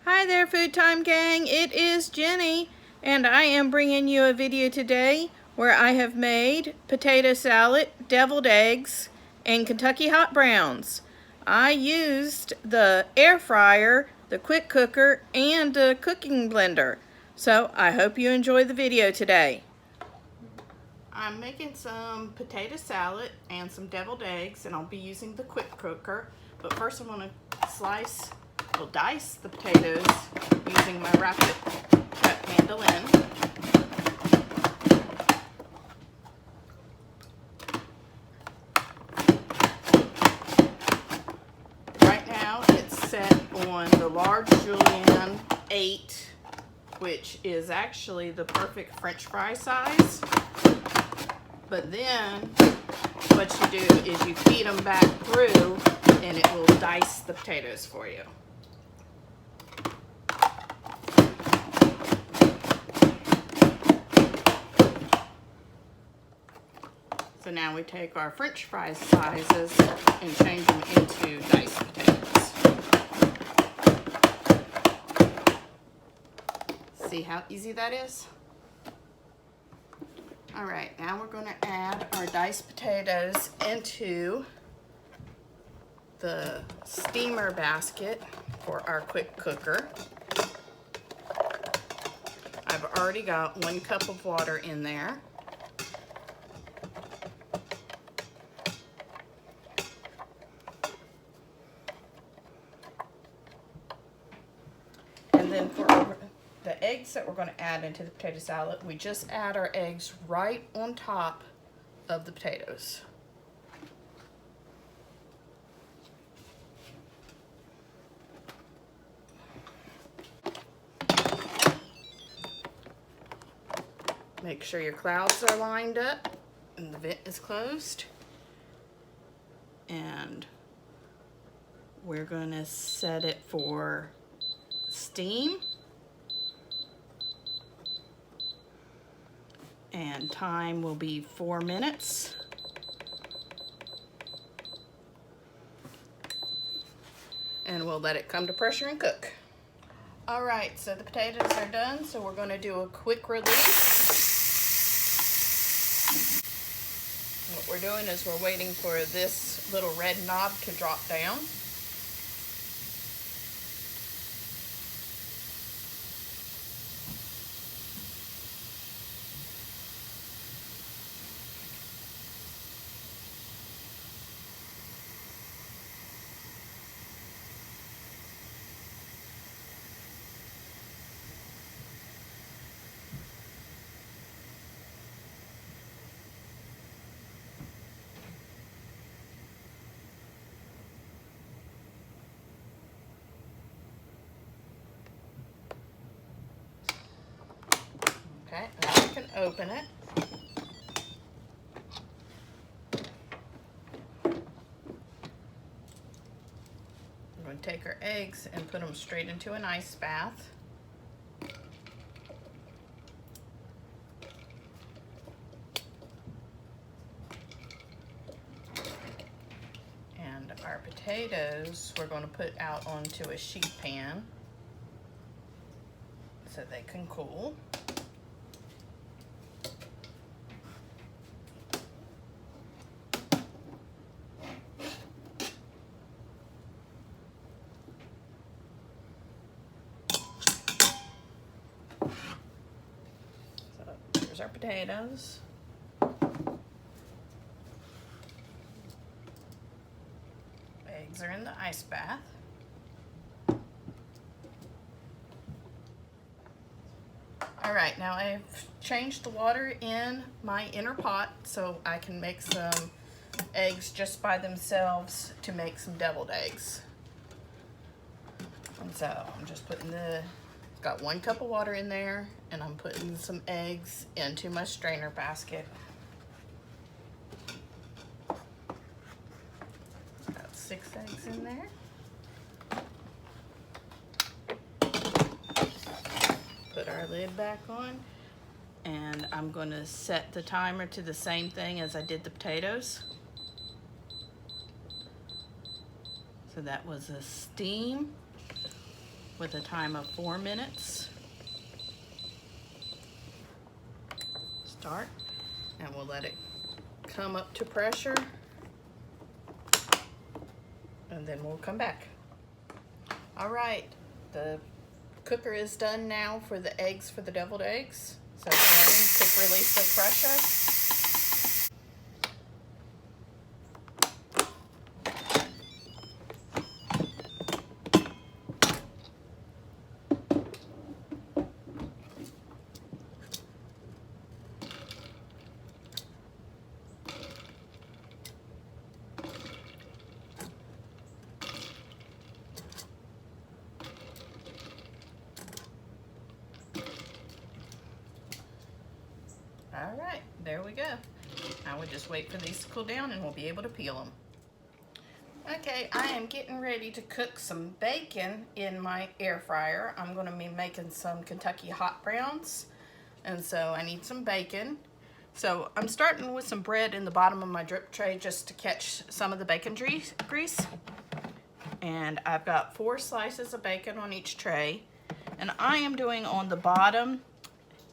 Hi there, Food Time Gang. It is Jenny, and I am bringing you a video today where I have made potato salad, deviled eggs, and Kentucky hot browns. I used the air fryer, the quick cooker, and the cooking blender. So I hope you enjoy the video today. I'm making some potato salad and some deviled eggs, and I'll be using the quick cooker. But first I'm going to dice the potatoes using my rapid cut mandolin. Right now it's set on the large julienne 8, which is actually the perfect French fry size. But then what you do is you feed them back through and it will dice the potatoes for you. So now we take our French fry sizes and change them into diced potatoes. See how easy that is? All right, now we're going to add our diced potatoes into the steamer basket for our quick cooker. I've already got 1 cup of water in there. And then for the eggs that we're going to add into the potato salad, we just add our eggs right on top of the potatoes. Make sure your clouds are lined up and the vent is closed. And we're going to set it for steam. And time will be 4 minutes. And we'll let it come to pressure and cook. All right, so the potatoes are done, so we're going to do a quick release. What we're doing is we're waiting for this little red knob to drop down. Okay, now we can open it. We're going to take our eggs and put them straight into an ice bath. And our potatoes we're going to put out onto a sheet pan so they can cool. Here's our potatoes. Eggs are in the ice bath. All right, now I've changed the water in my inner pot so I can make some eggs just by themselves to make some deviled eggs. And so I'm just putting got 1 cup of water in there, and I'm putting some eggs into my strainer basket. Got 6 eggs in there. Put our lid back on, and I'm going to set the timer to the same thing as I did the potatoes. So that was a steam with a time of 4 minutes. Start, and we'll let it come up to pressure, and then we'll come back. All right, the cooker is done now for the eggs, for the deviled eggs. So again, quick release of pressure. All right, there we go. I would just wait for these to cool down and we'll be able to peel them. Okay, I am getting ready to cook some bacon in my air fryer. I'm going to be making some Kentucky hot browns, and so I need some bacon. So I'm starting with some bread in the bottom of my drip tray just to catch some of the bacon grease. And I've got 4 slices of bacon on each tray, and I am doing on the bottom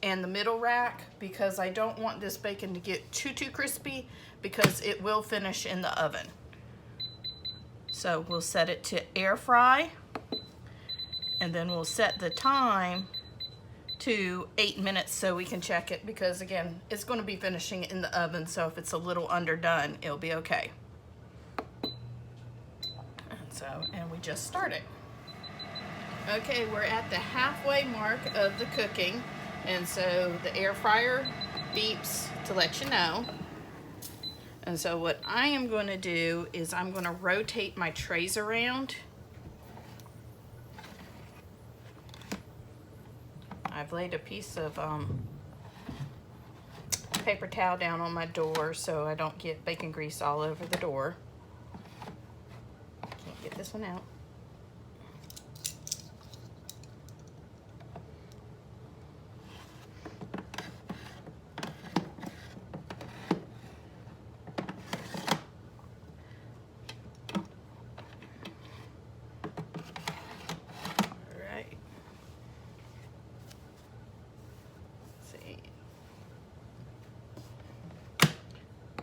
and the middle rack because I don't want this bacon to get too crispy because it will finish in the oven. So we'll set it to air fry, and then we'll set the time to 8 minutes so we can check it, because again, it's going to be finishing in the oven, so if it's a little underdone, it'll be okay. And we just started. Okay, we're at the halfway mark of the cooking, and so the air fryer beeps to let you know. And so what I am going to do is I'm going to rotate my trays around. I've laid a piece of paper towel down on my door so I don't get bacon grease all over the door. Can't get this one out.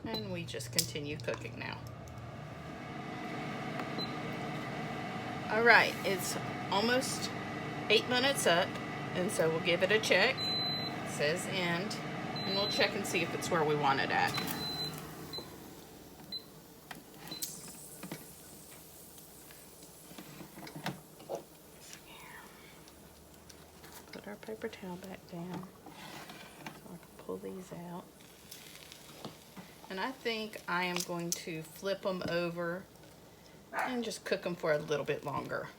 And we just continue cooking now. All right, it's almost 8 minutes up, and so we'll give it a check. It says end, and we'll check and see if it's where we want it at. Put our paper towel back down so I can pull these out. And I think I am going to flip them over and just cook them for a little bit longer.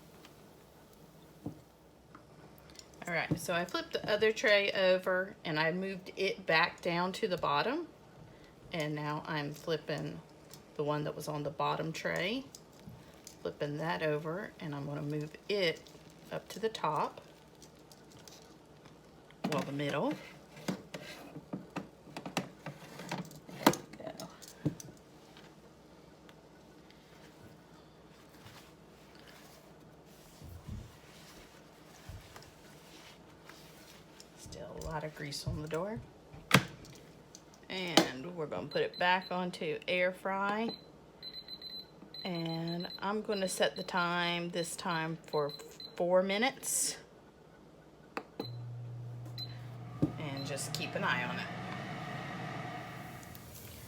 All right, so I flipped the other tray over and I moved it back down to the bottom. And now I'm flipping the one that was on the bottom tray, flipping that over, and I'm going to move it up to the top, well, the middle. A lot of grease on the door, and we're going to put it back onto air fry, and I'm going to set the time this time for 4 minutes, and just keep an eye on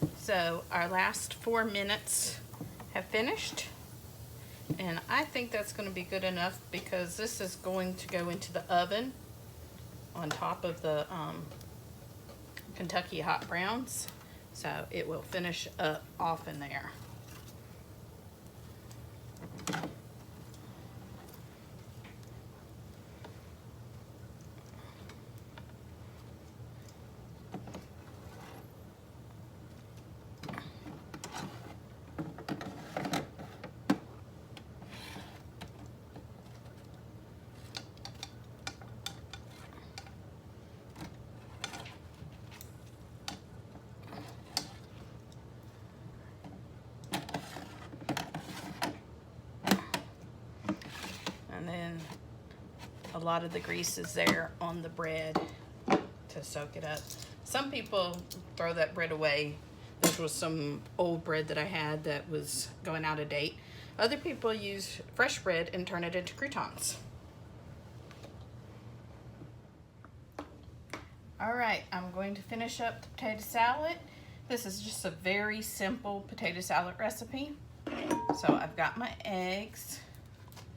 it. So our last 4 minutes have finished, and I think that's going to be good enough because this is going to go into the oven on top of the Kentucky hot browns, so it will finish up off in there. a lot of the grease is there on the bread to soak it up. Some people throw that bread away. This was some old bread that I had that was going out of date. Other people use fresh bread and turn it into croutons. All right, I'm going to finish up the potato salad. This is just a very simple potato salad recipe. So I've got my eggs.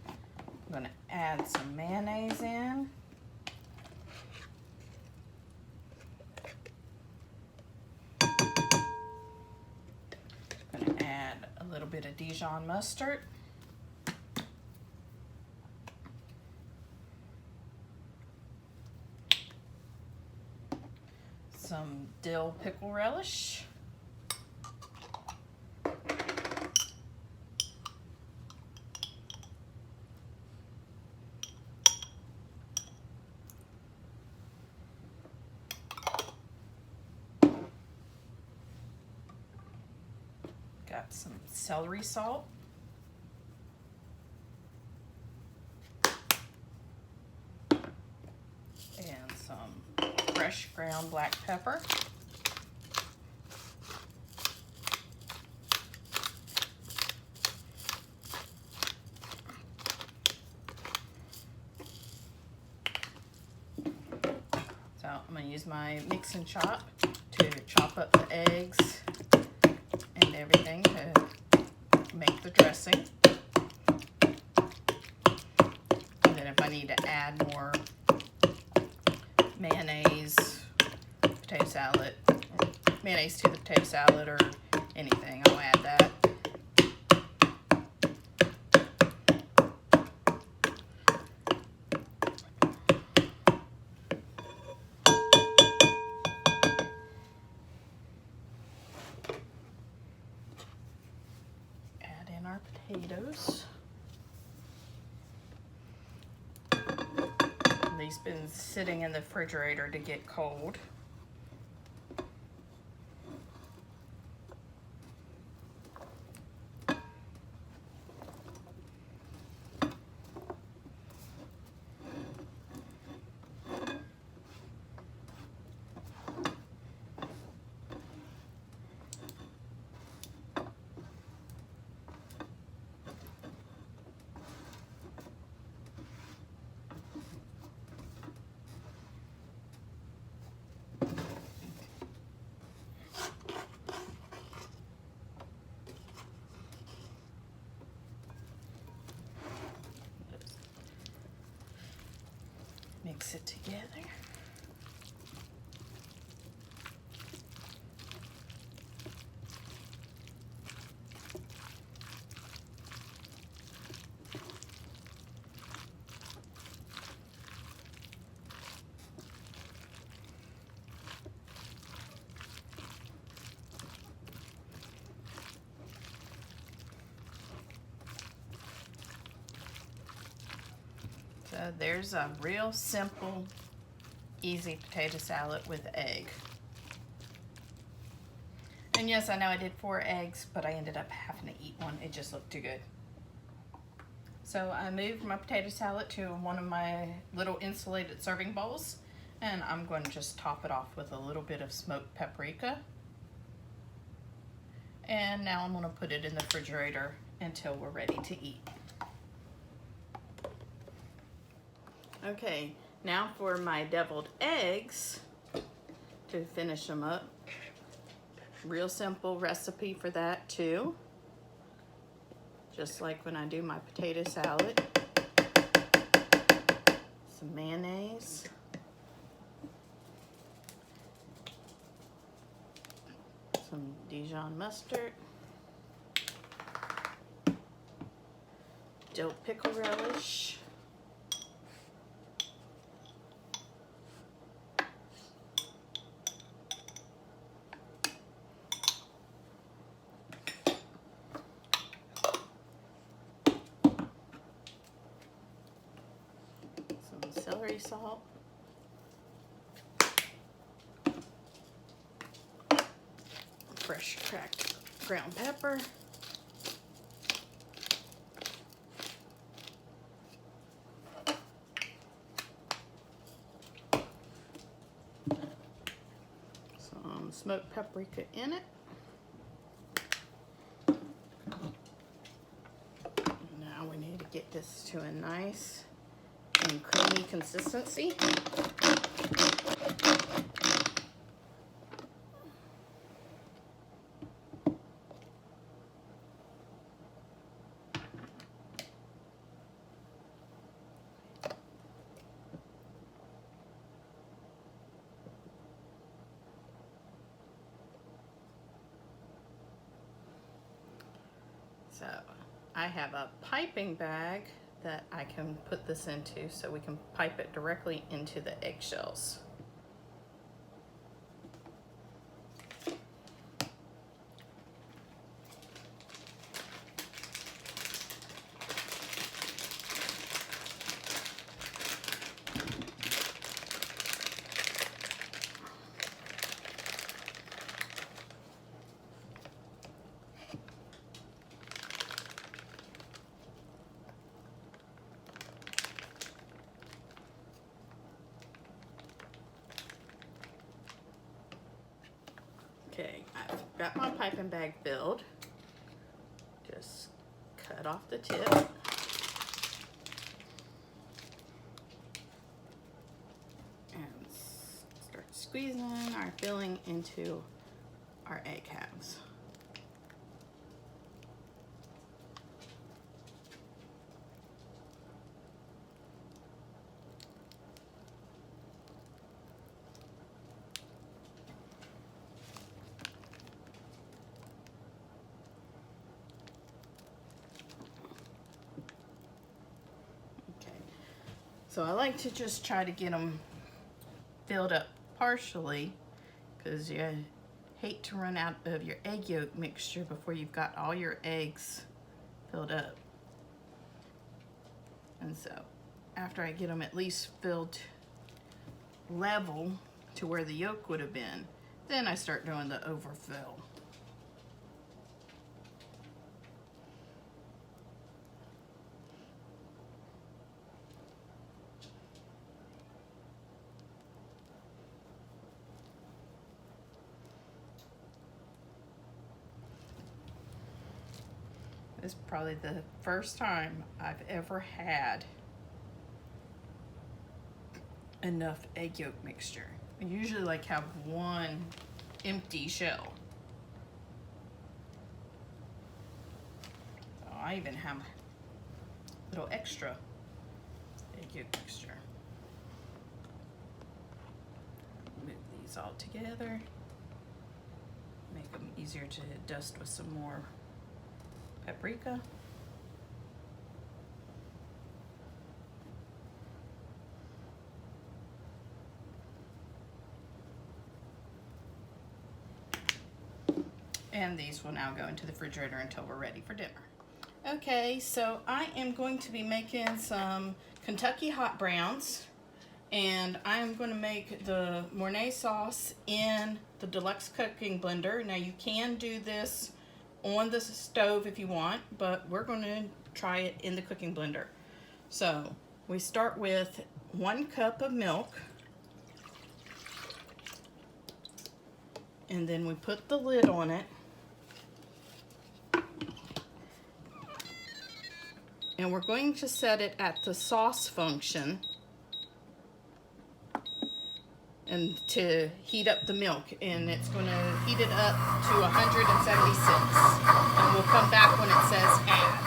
I'm going to add some mayonnaise in. I'm going to add a little bit of Dijon mustard. Some dill pickle relish. Got some celery salt. And some fresh ground black pepper. So I'm going to use my mix and chop to chop up the eggs and everything to make the dressing. And then if I need to add more mayonnaise, potato salad, mayonnaise to the potato salad or anything, I'll add that. Add in our potatoes. These been sitting in the refrigerator to get cold. Mix it together. So there's a real simple, easy potato salad with egg. And yes, I know I did 4 eggs, but I ended up having to eat one. It just looked too good. So I moved my potato salad to one of my little insulated serving bowls, and I'm going to just top it off with a little bit of smoked paprika. And now I'm going to put it in the refrigerator until we're ready to eat. Okay, now for my deviled eggs to finish them up. Real simple recipe for that too. Just like when I do my potato salad. Some mayonnaise. Some Dijon mustard. Dill pickle relish. Celery salt, fresh cracked ground pepper, smoked paprika in it. Now we need to get this to a nice and creamy consistency. So I have a piping bag that I can put this into so we can pipe it directly into the eggshells. Okay, I've got my piping bag filled. Just cut off the tip. And start squeezing our filling into our egg halves. So I like to just try to get them filled up partially because you hate to run out of your egg yolk mixture before you've got all your eggs filled up. And so after I get them at least filled level to where the yolk would have been, then I start doing the overfill. This is probably the first time I've ever had enough egg yolk mixture. I usually like have one empty shell. So I even have a little extra egg yolk mixture. Move these all together. Make them easier to dust with some more paprika. And these will now go into the refrigerator until we're ready for dinner. Okay, so I am going to be making some Kentucky hot browns, and I'm going to make the Mornay sauce in the deluxe cooking blender. Now you can do this on the stove if you want, but we're going to try it in the cooking blender. So we start with 1 cup of milk, and then we put the lid on it, and we're going to set it at the sauce function and to heat up the milk, and it's going to heat it up to 176, and we'll come back when it says add.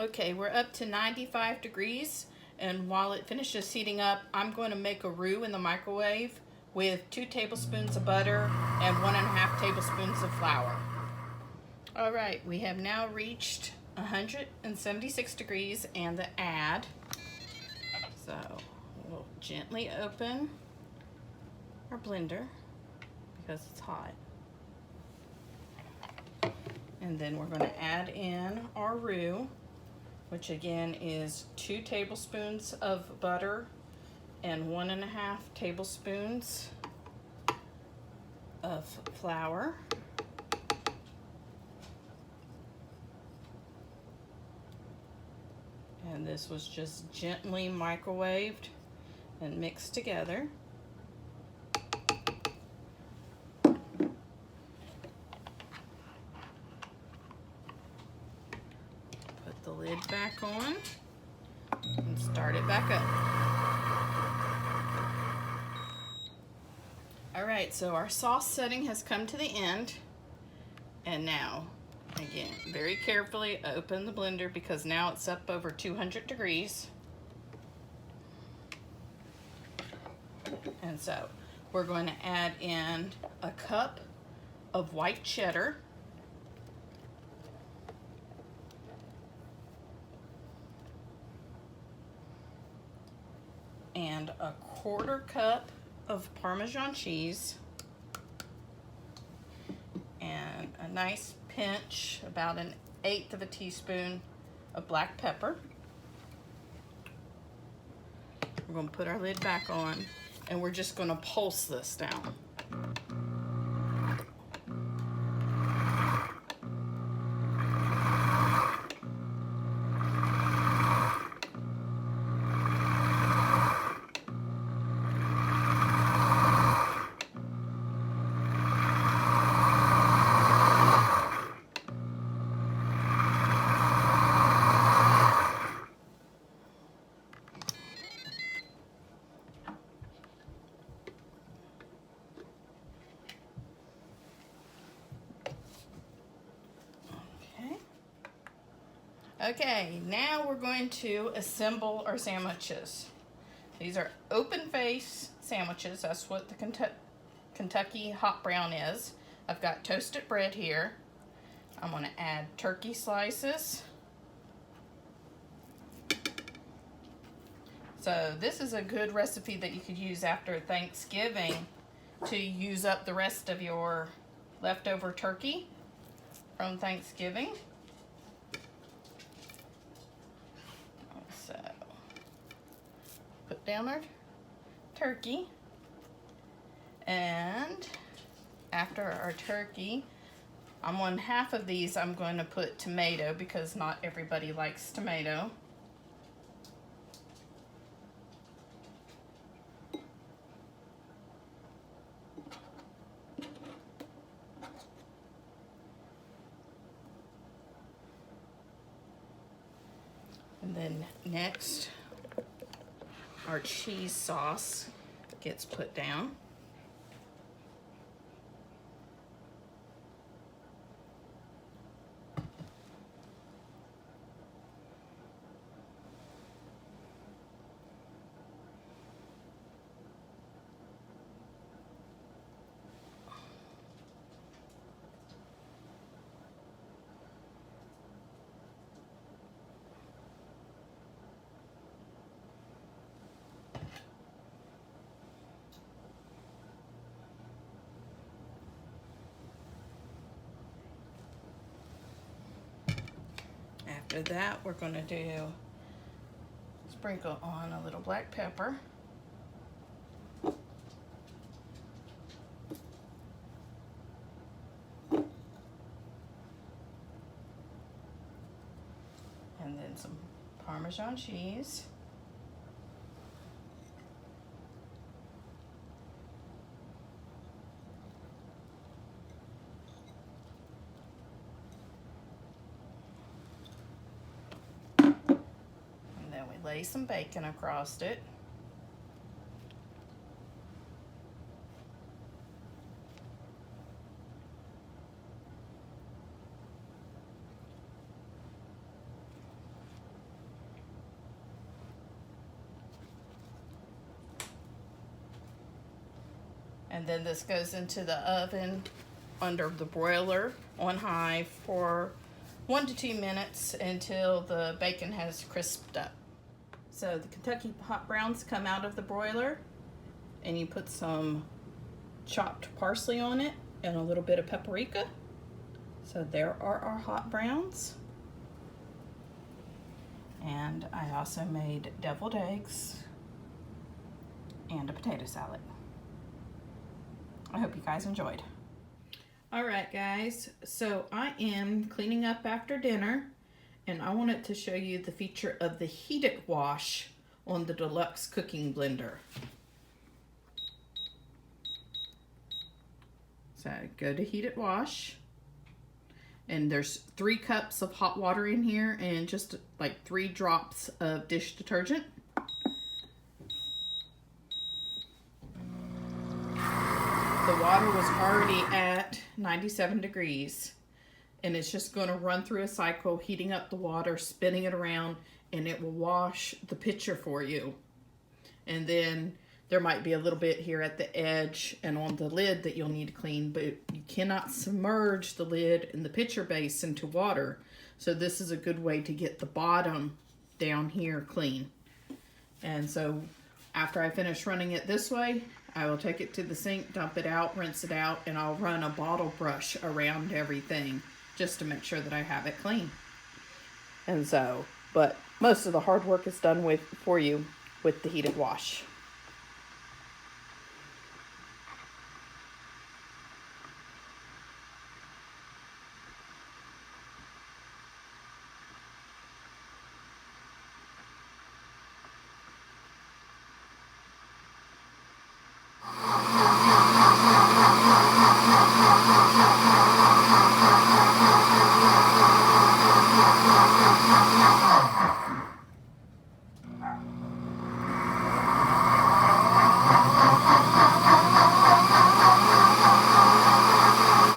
Okay, we're up to 95 degrees, and while it finishes heating up, I'm going to make a roux in the microwave with 2 tablespoons of butter and 1.5 tablespoons of flour. All right, we have now reached 176 degrees and the add. So we'll gently open our blender because it's hot. And then we're going to add in our roux, which again is 2 tablespoons of butter and 1.5 tablespoons of flour. And this was just gently microwaved and mixed together. Put the lid back on and start it back up. All right, so our sauce setting has come to the end. And now, again, very carefully open the blender because now it's up over 200 degrees. And so we're going to add in a cup of white cheddar, and a 1/4 cup of Parmesan cheese, and a nice pinch, about 1/8 of a teaspoon of black pepper. We're going to put our lid back on and we're just going to pulse this down. Okay, now we're going to assemble our sandwiches. These are open face sandwiches. That's what the Kentucky hot brown is. I've got toasted bread here. I'm going to add turkey slices. So this is a good recipe that you could use after Thanksgiving to use up the rest of your leftover turkey from Thanksgiving. So put down our turkey, and after our turkey, on 1/2 of these I'm going to put tomato because not everybody likes tomato. And then next, our cheese sauce gets put down. After that, we're going to sprinkle on a little black pepper. And then some Parmesan cheese. Lay some bacon across it. And then this goes into the oven under the broiler on high for 1 to 2 minutes until the bacon has crisped up. So the Kentucky hot browns come out of the broiler, and you put some chopped parsley on it and a little bit of paprika. So there are our hot browns. And I also made deviled eggs and a potato salad. I hope you guys enjoyed. All right, guys, so I am cleaning up after dinner, and I wanted to show you the feature of the heated wash on the Deluxe Cooking Blender. So go to heated wash, and there's 3 cups of hot water in here and just like 3 drops of dish detergent. The water was already at 97 degrees, and it's just going to run through a cycle, heating up the water, spinning it around, and it will wash the pitcher for you. And then there might be a little bit here at the edge and on the lid that you'll need to clean, but you cannot submerge the lid and the pitcher base into water. So this is a good way to get the bottom down here clean. And so after I finish running it this way, I will take it to the sink, dump it out, rinse it out, and I'll run a bottle brush around everything just to make sure that I have it clean. And so, but most of the hard work is done for you with the heated wash.